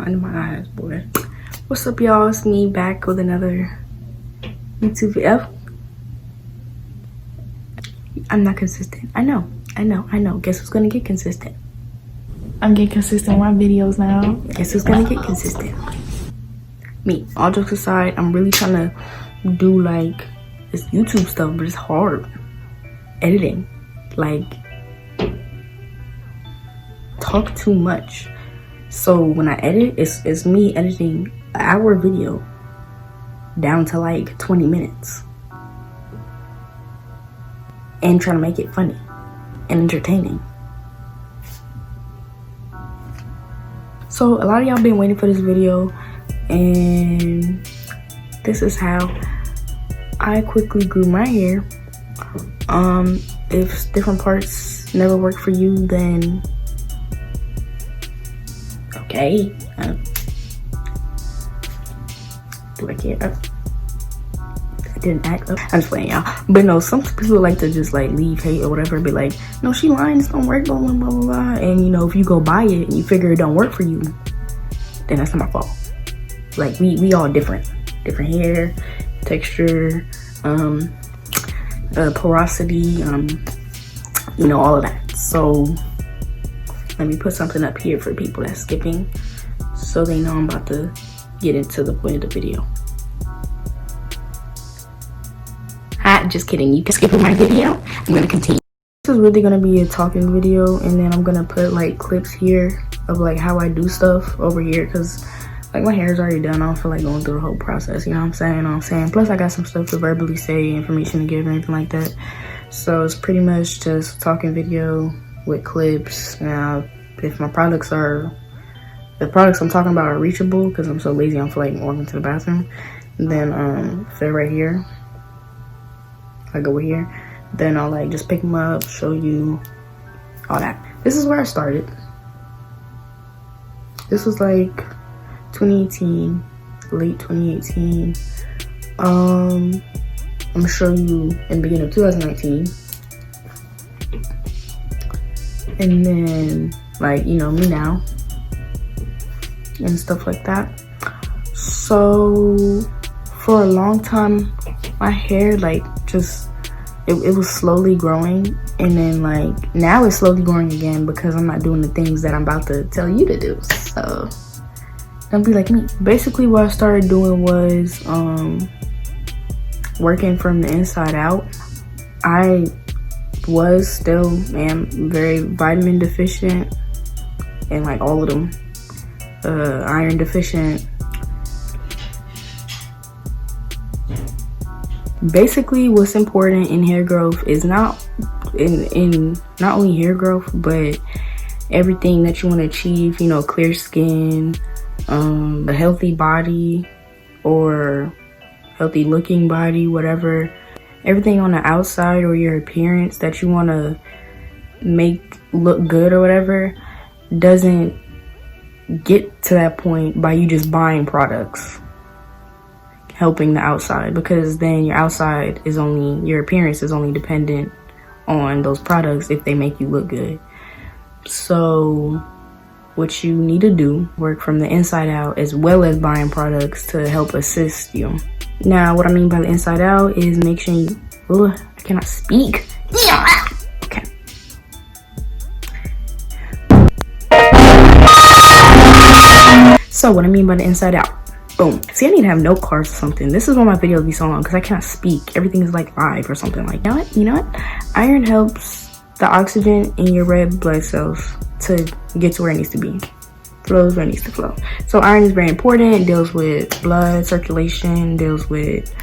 under my eyes, boy. What's up, y'all? It's me back with another YouTube video. I'm not consistent. I know. Guess who's gonna get consistent? I'm getting consistent with my videos now. Guess who's gonna get consistent? Me. All jokes aside, I'm really trying to do like this YouTube stuff, but it's hard. Editing. Like, talk too much. So when I edit, it's me editing an hour video down to like 20 minutes. And trying to make it funny and entertaining. So a lot of y'all been waiting for this video, and this is how I quickly grew my hair. If different parts never work for you, then okay. Do I care? I didn't act up. I'm just playing, y'all. But no, some people like to just like leave hate or whatever, be like, no, she lying, this don't work, blah blah blah blah. And you know, if you go buy it and you figure it don't work for you, then that's not my fault. Like we all different hair texture, porosity, you know, all of that. So let me put something up here for people that's skipping, so they know I'm about to get into the point of the video. Just kidding, you can skip my video. I'm gonna continue. This is really gonna be a talking video, and then I'm gonna put like clips here of like how I do stuff over here, because like my hair is already done. I don't feel like going through the whole process, you know what I'm saying? Plus I got some stuff to verbally say, information to give, or anything like that. So it's pretty much just talking video with clips. Now if my products are, the products I'm talking about are reachable, because I'm so lazy I don't feel like walking to the bathroom, and then if they're right here, like over here, then I'll like just pick them up, show you all that. This is where I started. This was like 2018, late 2018. I'm gonna show you in the beginning of 2019, and then like, you know, me now and stuff like that. So for a long time my hair like just it was slowly growing, and then like now it's slowly growing again because I'm not doing the things that I'm about to tell you to do. So don't be like me. Basically what I started doing was working from the inside out. I was still am very vitamin deficient, and like all of them, iron deficient. Basically what's important in hair growth is not not only hair growth, but everything that you want to achieve, you know, clear skin, a healthy body or healthy looking body, whatever. Everything on the outside or your appearance that you want to make look good or whatever doesn't get to that point by you just buying products helping the outside, because then your outside is only, your appearance is only dependent on those products if they make you look good. So what you need to do, work from the inside out as well as buying products to help assist you. Now what I mean by the inside out is make sure you, I cannot speak. Okay. So what I mean by the inside out, boom. See, I need to have note cards or something. This is why my videos be so long, because I cannot speak. Everything is like live or something. Like, you know what? Iron helps the oxygen in your red blood cells to get to where it needs to be. Flows where it needs to flow. So iron is very important. It deals with blood circulation, deals with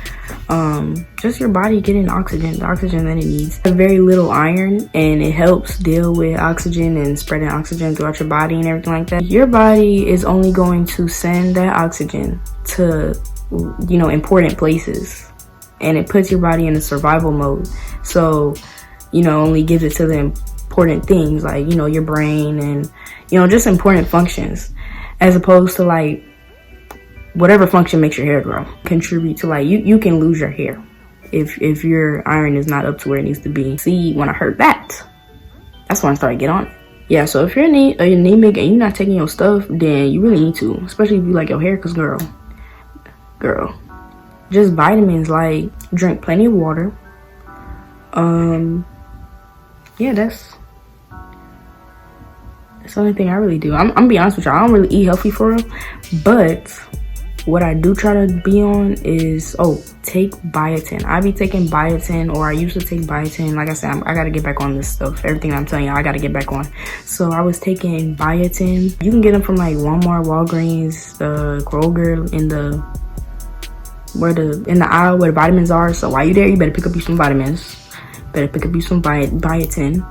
just your body getting the oxygen that it needs. Very little iron, and it helps deal with oxygen and spreading oxygen throughout your body and everything like that. Your body is only going to send that oxygen to, you know, important places, and it puts your body in a survival mode. So, you know, only gives it to the important things, like, you know, your brain and, you know, just important functions, as opposed to like whatever function makes your hair grow. Contribute to like, you can lose your hair if your iron is not up to where it needs to be. See, when I heard that, that's when I started getting on it. Yeah, so if you're anemic and you're not taking your stuff, then you really need to, especially if you like your hair, because girl, just vitamins, like drink plenty of water. Yeah, that's the only thing I really do. I'm gonna be honest with y'all, I don't really eat healthy for real, but what I do try to be on is, take biotin. I be taking biotin, or I used to take biotin. Like I said, I gotta get back on this stuff. Everything I'm telling you, I gotta get back on. So I was taking biotin. You can get them from like Walmart, Walgreens, Kroger, in the aisle where the vitamins are. So while you're there, you better pick up you some vitamins. Better pick up you some biotin.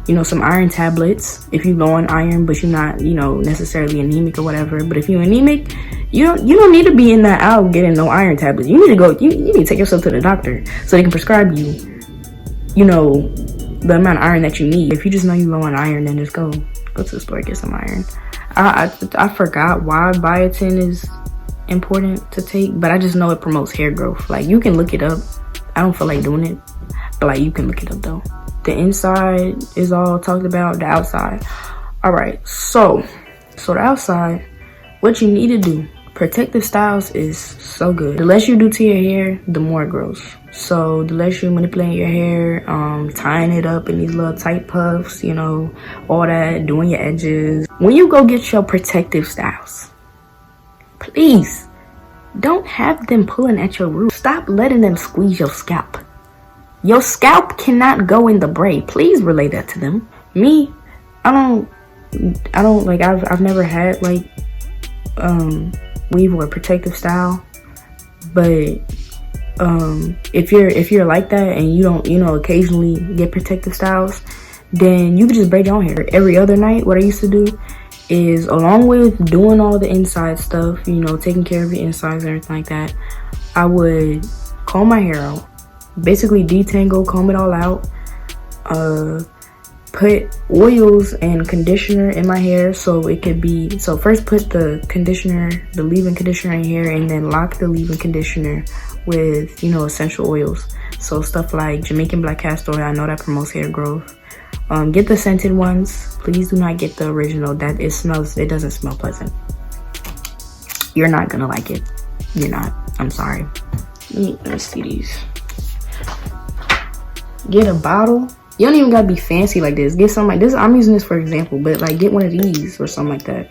You know, some iron tablets if you're low on iron, but you're not, you know, necessarily anemic or whatever. But if you're anemic, you don't need to be in that aisle getting no iron tablets. You need to go. You need to take yourself to the doctor so they can prescribe you, you know, the amount of iron that you need. If you just know you're low on iron, then just go to the store and get some iron. I forgot why biotin is important to take, but I just know it promotes hair growth. Like, you can look it up. I don't feel like doing it, but like, you can look it up though. The inside is all talked about, the outside. All right, so the outside, what you need to do, protective styles is so good. The less you do to your hair, the more it grows. So the less you manipulate your hair, tying it up in these little tight puffs, you know, all that, doing your edges. When you go get your protective styles, please don't have them pulling at your roots. Stop letting them squeeze your scalp. Your scalp cannot go in the braid. Please relay that to them. Me, I don't like, I've never had like weave or protective style, but if you're like that and you don't, you know, occasionally get protective styles, then you can just braid your own hair. Every other night, what I used to do is, along with doing all the inside stuff, you know, taking care of your insides and everything like that, I would comb my hair out. Basically detangle, comb it all out, put oils and conditioner in my hair so it could be, so first put the conditioner, the leave-in conditioner in your hair, and then lock the leave-in conditioner with, you know, essential oils. So stuff like Jamaican black castor oil, I know that promotes hair growth. Get the scented ones. Please do not get the original. It doesn't smell pleasant. You're not gonna like it. You're not. I'm sorry. Let me see these. Get a bottle. You don't even gotta be fancy like this. Get something like this. I'm using this for example, but like, get one of these or something like that.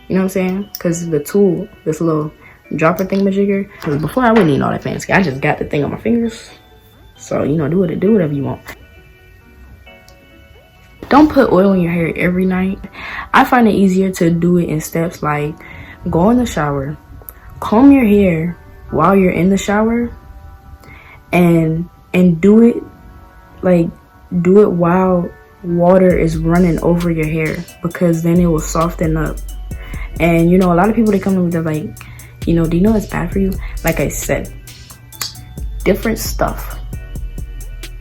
You know what I'm saying? Because the tool, this little dropper thingamajigger, because before I wouldn't need all that fancy. I just got the thing on my fingers. So, you know, do whatever you want. Don't put oil in your hair every night. I find it easier to do it in steps, like go in the shower, comb your hair while you're in the shower, and do it while water is running over your hair, because then it will soften up. And you know, a lot of people, they come to me, they're like, you know, do you know it's bad for you? Like I said, different stuff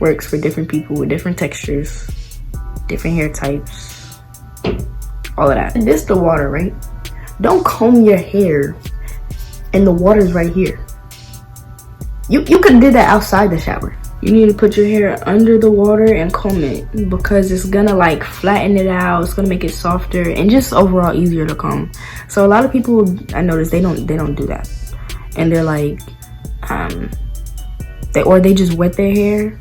works for different people with different textures, different hair types, all of that. And this the water, right? Don't comb your hair and the water's right here. You could have did that outside the shower. You need to put your hair under the water and comb it, because it's gonna like flatten it out. It's gonna make it softer and just overall easier to comb. So a lot of people, I notice, they don't do that, and they're like, they just wet their hair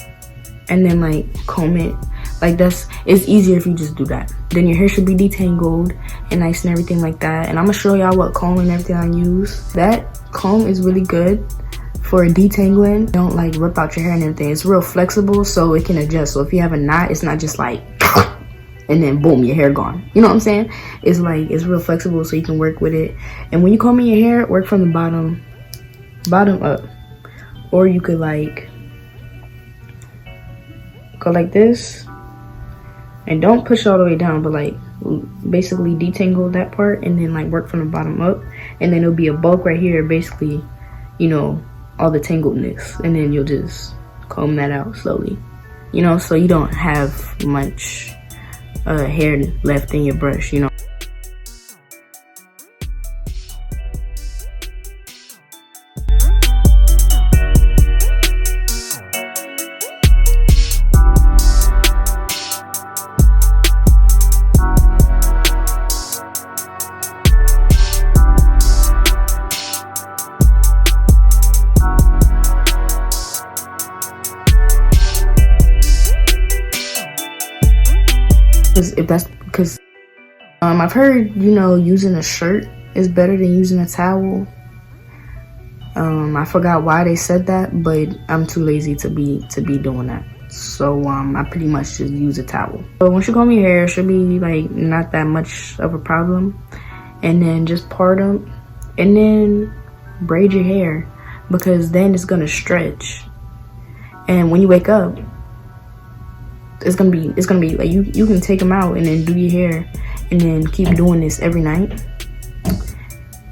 and then like comb it. Like, it's easier if you just do that. Then your hair should be detangled and nice and everything like that. And I'm gonna show y'all what comb and everything I use. That comb is really good for detangling. Don't like rip out your hair and everything. It's real flexible, so it can adjust. So if you have a knot, it's not just like and then boom, your hair gone. You know what I'm saying? It's like, it's real flexible, so you can work with it. And when you comb in your hair, work from the bottom up. Or you could like go like this, and don't push all the way down, but like basically detangle that part, and then like work from the bottom up, and then it'll be a bulk right here, basically, you know, all the tangledness, and then you'll just comb that out slowly, you know, so you don't have much hair left in your brush, you know. if that's because I've heard, you know, using a shirt is better than using a towel. I forgot why they said that, but I'm too lazy to be doing that. So I pretty much just use a towel. So once you comb your hair, it should be like not that much of a problem. And then just part them and then braid your hair, because then it's gonna stretch. And when you wake up, it's gonna be like you can take them out and then do your hair and then keep doing this every night.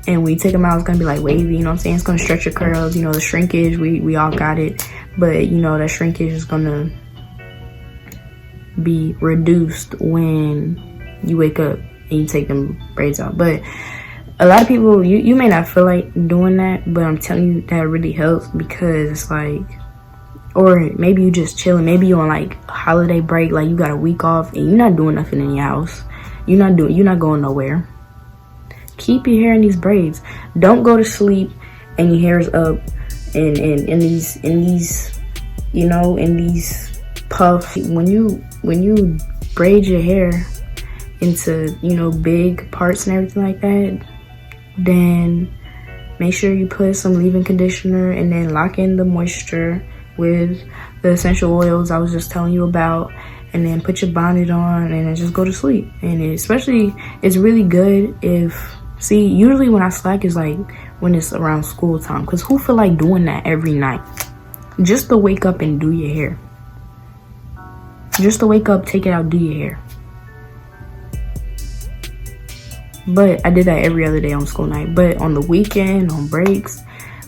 And when you take them out, it's gonna be like wavy, you know what I'm saying? It's gonna stretch your curls, you know, the shrinkage, we all got it. But you know, that shrinkage is gonna be reduced when you wake up and you take them braids out. But a lot of people, you may not feel like doing that, but I'm telling you that really helps, because it's like, or maybe you just chilling, maybe you on like holiday break, like you got a week off and you're not doing nothing in your house. You're not going nowhere. Keep your hair in these braids. Don't go to sleep and your hair is up and in these you know, in these puffs. When you braid your hair into, you know, big parts and everything like that, then make sure you put some leave-in conditioner and then lock in the moisture with the essential oils I was just telling you about, and then put your bonnet on and then just go to sleep. And it's really good if, see, usually when I slack is like when it's around school time, because who feel like doing that every night? Just to wake up and do your hair. Just to wake up, take it out, do your hair. But I did that every other day on school night. But on the weekend, on breaks,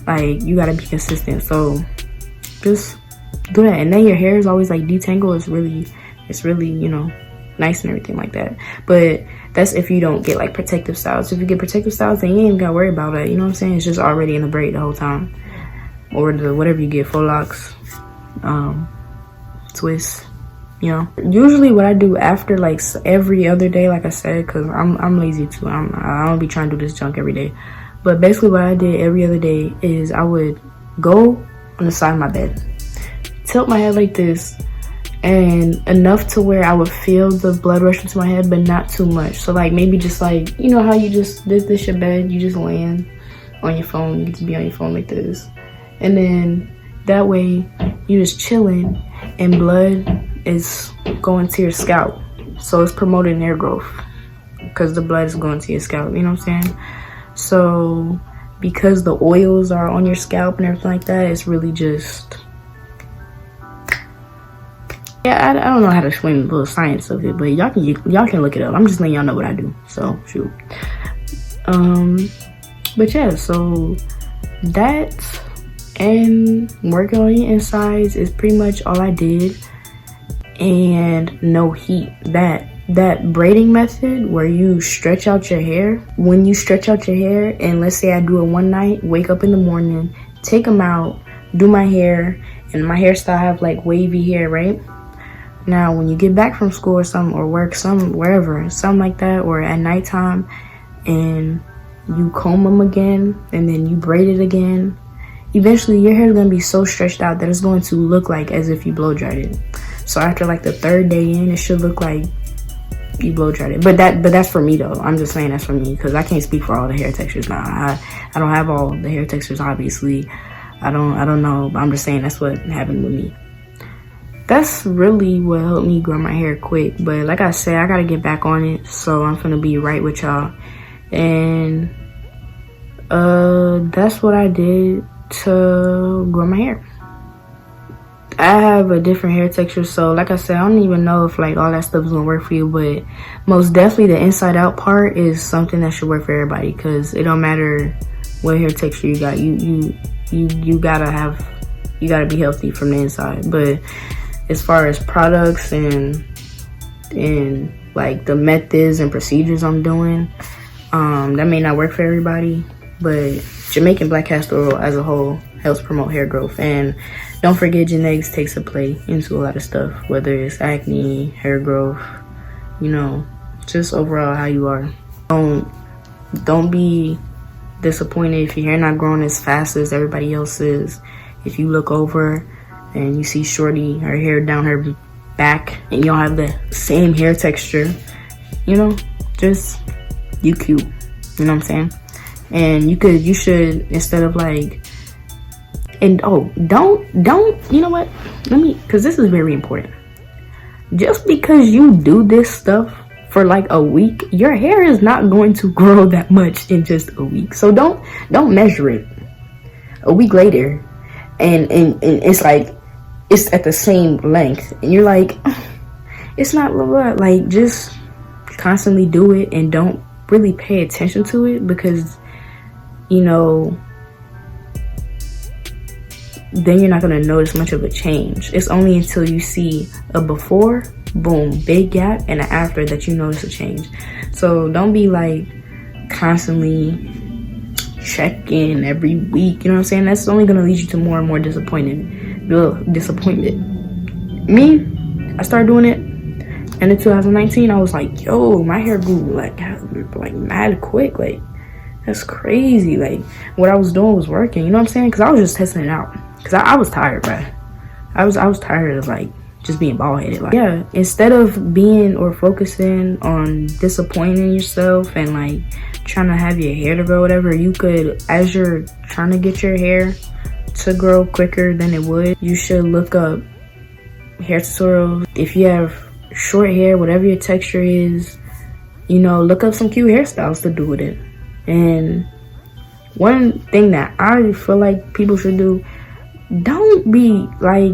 like, you gotta be consistent. So just do that. And then your hair is always like detangled. It's really, you know, nice and everything like that. But that's if you don't get like protective styles. If you get protective styles, then you ain't gotta worry about it. You know what I'm saying? It's just already in the braid the whole time. Or the whatever you get, faux locks, twists, you know. Usually what I do after, like, every other day, like I said, because I'm lazy too. I don't be trying to do this junk every day. But basically what I did every other day is I would go on the side of my bed, tilt my head like this, and enough to where I would feel the blood rush into my head, but not too much. So like maybe just like, you know how you just, this your bed, you just laying on your phone, you get to be on your phone like this. And then that way you just chilling and blood is going to your scalp. So it's promoting hair growth because the blood is going to your scalp, you know what I'm saying? So because the oils are on your scalp and everything like that, it's really just, yeah, I don't know how to explain the little science of it, but y'all can look it up. I'm just letting y'all know what I do, so shoot. But yeah, so that and working on your insides is pretty much all I did. And no heat. That braiding method where you stretch out your hair, when you stretch out your hair, and let's say I do it one night, wake up in the morning, take them out, do my hair, and my hairstyle have like wavy hair, right? Now when you get back from school or something, or work, wherever, something like that, or at nighttime, and you comb them again and then you braid it again, eventually your hair is going to be so stretched out that it's going to look like as if you blow dried it. So after like the third day in, it should look like you blow dried it. But that's for me though. I'm just saying that's for me because I can't speak for all the hair textures now. I don't have all the hair textures, obviously. I don't know. But I'm just saying that's what happened with me. That's really what helped me grow my hair quick. But like I said, I gotta get back on it. So I'm gonna be right with y'all. And that's what I did to grow my hair. I have a different hair texture, so like I said, I don't even know if like all that stuff is gonna work for you, but most definitely the inside out part is something that should work for everybody, because it don't matter what hair texture you got, you gotta be healthy from the inside. But as far as products and like the methods and procedures I'm doing, that may not work for everybody, but Jamaican black castor oil as a whole helps promote hair growth. And don't forget, genetics takes a play into a lot of stuff, whether it's acne, hair growth, you know, just overall how you are. Don't be disappointed if your hair not growing as fast as everybody else is. If you look over and you see shorty, her hair down her back and you don't have the same hair texture, you know, just you cute, you know what I'm saying? And you should, instead of like, and oh, don't, you know what, because this is very important. Just because you do this stuff for like a week, your hair is not going to grow that much in just a week. So don't measure it a week later and it's like it's at the same length and you're like, it's not blah, blah. Like, just constantly do it and don't really pay attention to it, because you know, then you're not going to notice much of a change. It's only until you see a before, boom, big gap, and an after that you notice a change. So don't be like constantly checking every week, you know what I'm saying? That's only going to lead you to more and more disappointment. Me, I started doing it, and in 2019 I was like, yo, my hair grew like mad quick. Like, that's crazy. Like, what I was doing was working, you know what I'm saying? Because I was just testing it out, because I was tired, bruh. I was tired of like just being bald-headed. Like, yeah, instead of being or focusing on disappointing yourself and like trying to have your hair to grow, whatever, you could, as you're trying to get your hair to grow quicker than it would, you should look up hair tutorials. If you have short hair, whatever your texture is, you know, look up some cute hairstyles to do with it. And one thing that I feel like people should do, don't be like,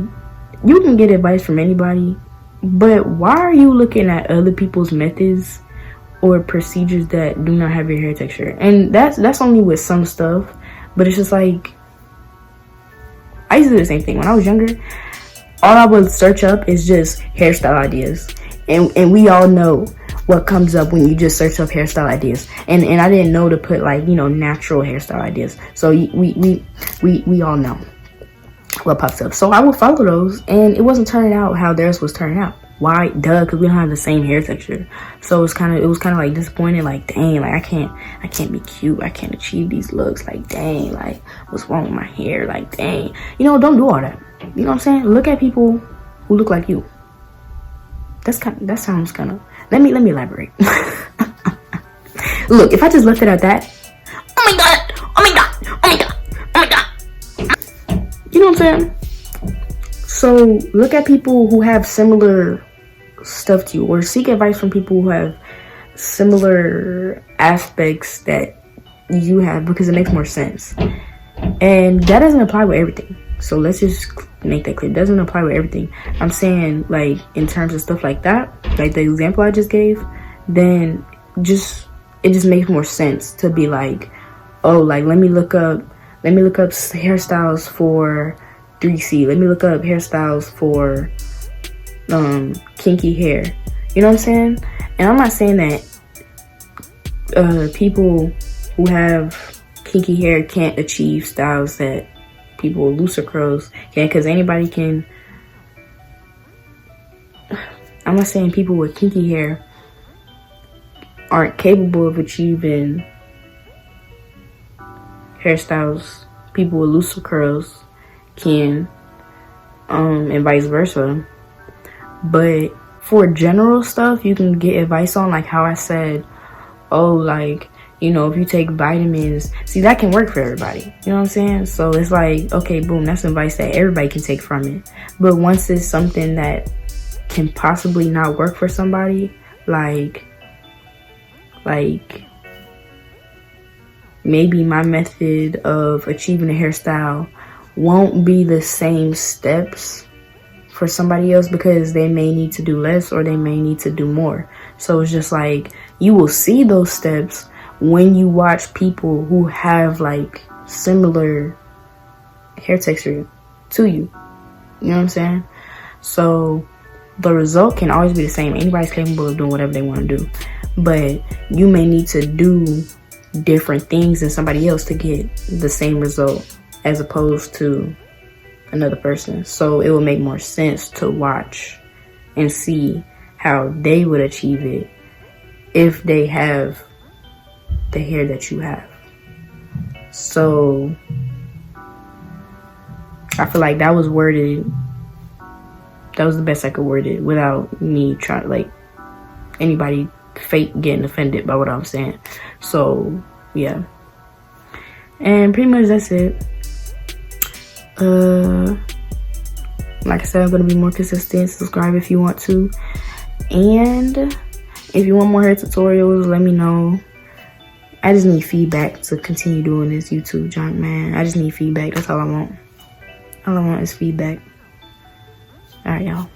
you can get advice from anybody, but why are you looking at other people's methods or procedures that do not have your hair texture? And that's only with some stuff, but it's just like, I used to do the same thing when I was younger. All I would search up is just hairstyle ideas, and we all know what comes up when you just search up hairstyle ideas. And I didn't know to put like, you know, natural hairstyle ideas. So we all know what pops up. So I would follow those, and it wasn't turning out how theirs was turning out. Why? Duh, because we don't have the same hair texture. So it was kind of like disappointing. Like, dang, like I can't be cute. I can't achieve these looks. Like, dang, like what's wrong with my hair? Like, dang, you know, don't do all that. You know what I'm saying? Look at people who look like you. That sounds kind of. Let me elaborate. Look, if I just left it at that, oh my god, oh my god, oh my god, oh my god. You know what I'm saying? So look at people who have similar stuff to you, or seek advice from people who have similar aspects that you have, because it makes more sense. And that doesn't apply with everything. So let's just make that clear. It doesn't apply with everything. I'm saying, like, in terms of stuff like that, like the example I just gave, then it just makes more sense to be like, oh, like let me look up hairstyles for 3C. Let me look up hairstyles for kinky hair. You know what I'm saying? And I'm not saying that people who have kinky hair can't achieve styles that people with looser curls can, because anybody can. I'm not saying people with kinky hair aren't capable of achieving hairstyles people with looser curls can, and vice versa. But for general stuff, you can get advice on, like how I said, oh, like, you know, if you take vitamins, see, that can work for everybody. You know what I'm saying? So it's like, okay, boom, that's advice that everybody can take from it. But once it's something that can possibly not work for somebody, like maybe my method of achieving a hairstyle won't be the same steps for somebody else, because they may need to do less or they may need to do more. So it's just like, you will see those steps when you watch people who have like similar hair texture to you. You know what I'm saying? So the result can always be the same. Anybody's capable of doing whatever they want to do, but you may need to do different things than somebody else to get the same result as opposed to another person. So it will make more sense to watch and see how they would achieve it if they have the hair that you have. So I feel like that was worded That was the best I could word it without me trying, like, anybody fake getting offended by what I'm saying. So yeah, and pretty much that's it. Like I said, I'm gonna be more consistent. Subscribe if you want to, and if you want more hair tutorials, let me know. I just need feedback to continue doing this YouTube junk, man. I just need feedback. That's all I want. All I want is feedback. All right, y'all.